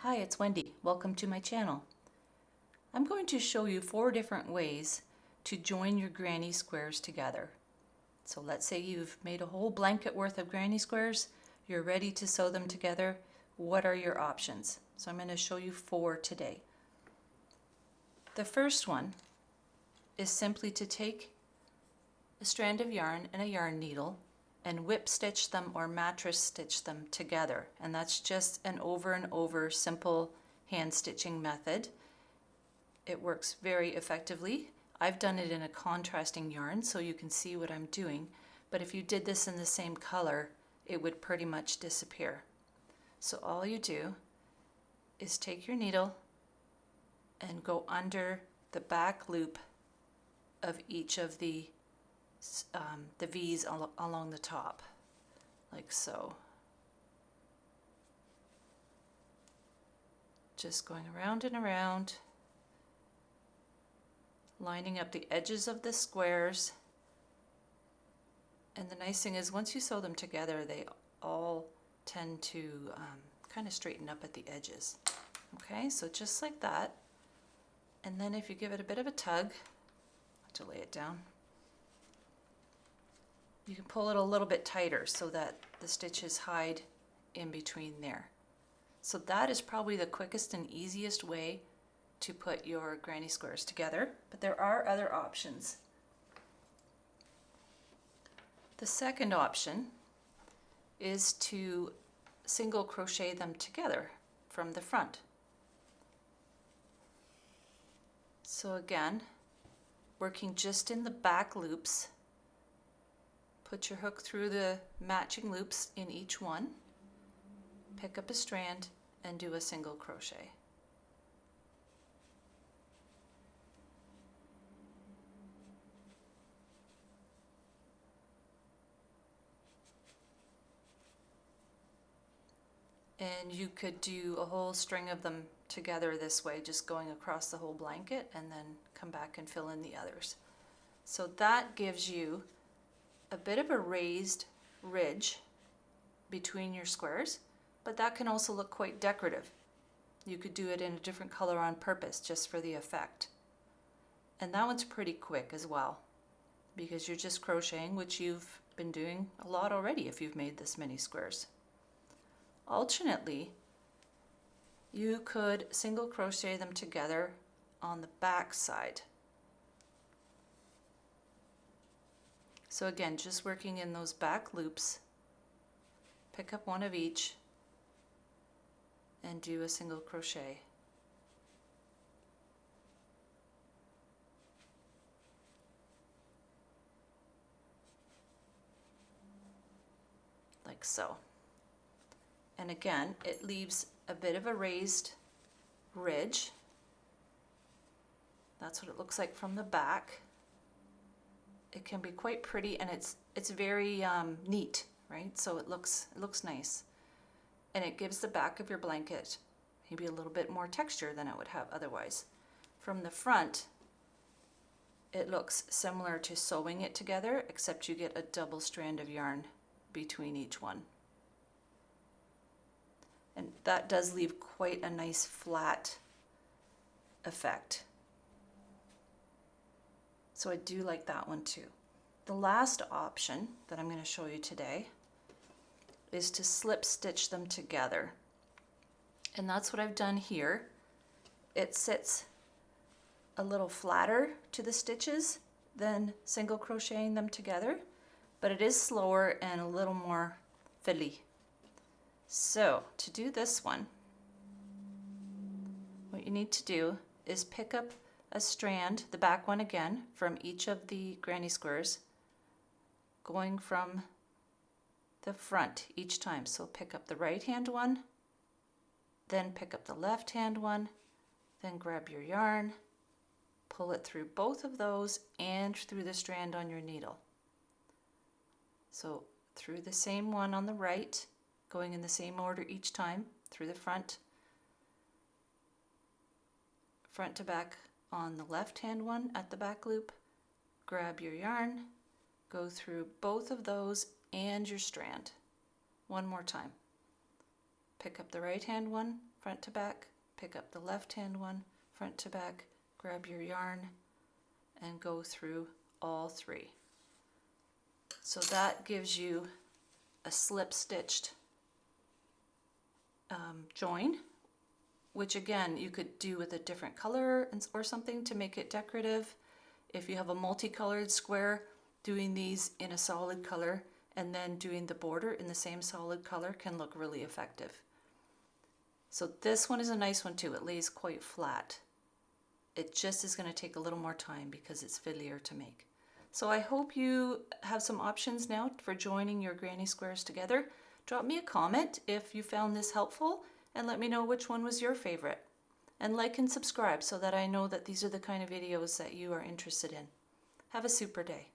Hi, it's Wendy. Welcome to my channel. I'm going to show you 4 different ways to join your granny squares together. So let's say you've made a whole blanket worth of granny squares, you're ready to sew them together. What are your options? So I'm going to show you 4 today. The first one is simply to take a strand of yarn and a yarn needle and whip stitch them or mattress stitch them together. And that's just an over and over simple hand stitching method. It works very effectively. I've done it in a contrasting yarn so you can see what I'm doing, but if you did this in the same color, it would pretty much disappear. So all you do is take your needle and go under the back loop of each of the V's along the top, like so. Just going around and around, lining up the edges of the squares. And the nice thing is once you sew them together, they all tend to kind of straighten up at the edges. Okay, so just like that. And then if you give it a bit of a tug, I have to lay it down, you can pull it a little bit tighter so that the stitches hide in between there. So that is probably the quickest and easiest way to put your granny squares together, but there are other options. The second option is to single crochet them together from the front. So again, working just in the back loops, put your hook through the matching loops in each one, pick up a strand and do a single crochet. And you could do a whole string of them together this way, just going across the whole blanket and then come back and fill in the others. So that gives you a bit of a raised ridge between your squares, but that can also look quite decorative. You could do it in a different color on purpose just for the effect. And that one's pretty quick as well, because you're just crocheting, which you've been doing a lot already if you've made this many squares. Alternately, you could single crochet them together on the back side. So again, just working in those back loops, pick up one of each and do a single crochet. Like so. And again, it leaves a bit of a raised ridge. That's what it looks like from the back. It can be quite pretty, and it's very neat, right? So it looks nice, and it gives the back of your blanket maybe a little bit more texture than it would have otherwise. From the front, it looks similar to sewing it together, except you get a double strand of yarn between each one. And that does leave quite a nice flat effect. So I do like that one too. The last option that I'm going to show you today is to slip stitch them together. And that's what I've done here. It sits a little flatter to the stitches than single crocheting them together, but it is slower and a little more fiddly. So to do this one, what you need to do is pick up a strand, the back one again, from each of the granny squares, going from the front each time. So pick up the right hand one, then pick up the left hand one, then grab your yarn, pull it through both of those and through the strand on your needle. So through the same one on the right, going in the same order each time, through the front to back on the left hand one at the back loop, grab your yarn, go through both of those and your strand. One more time. Pick up the right hand one, front to back, pick up the left hand one, front to back, grab your yarn and go through all 3. So that gives you a slip stitched join, which again you could do with a different color or something to make it decorative. If you have a multicolored square, doing these in a solid color and then doing the border in the same solid color can look really effective. So this one is a nice one too. It lays quite flat. It just is going to take a little more time because it's fiddlier to make. So I hope you have some options now for joining your granny squares together. Drop me a comment if you found this helpful and let me know which one was your favorite. And like and subscribe so that I know that these are the kind of videos that you are interested in. Have a super day.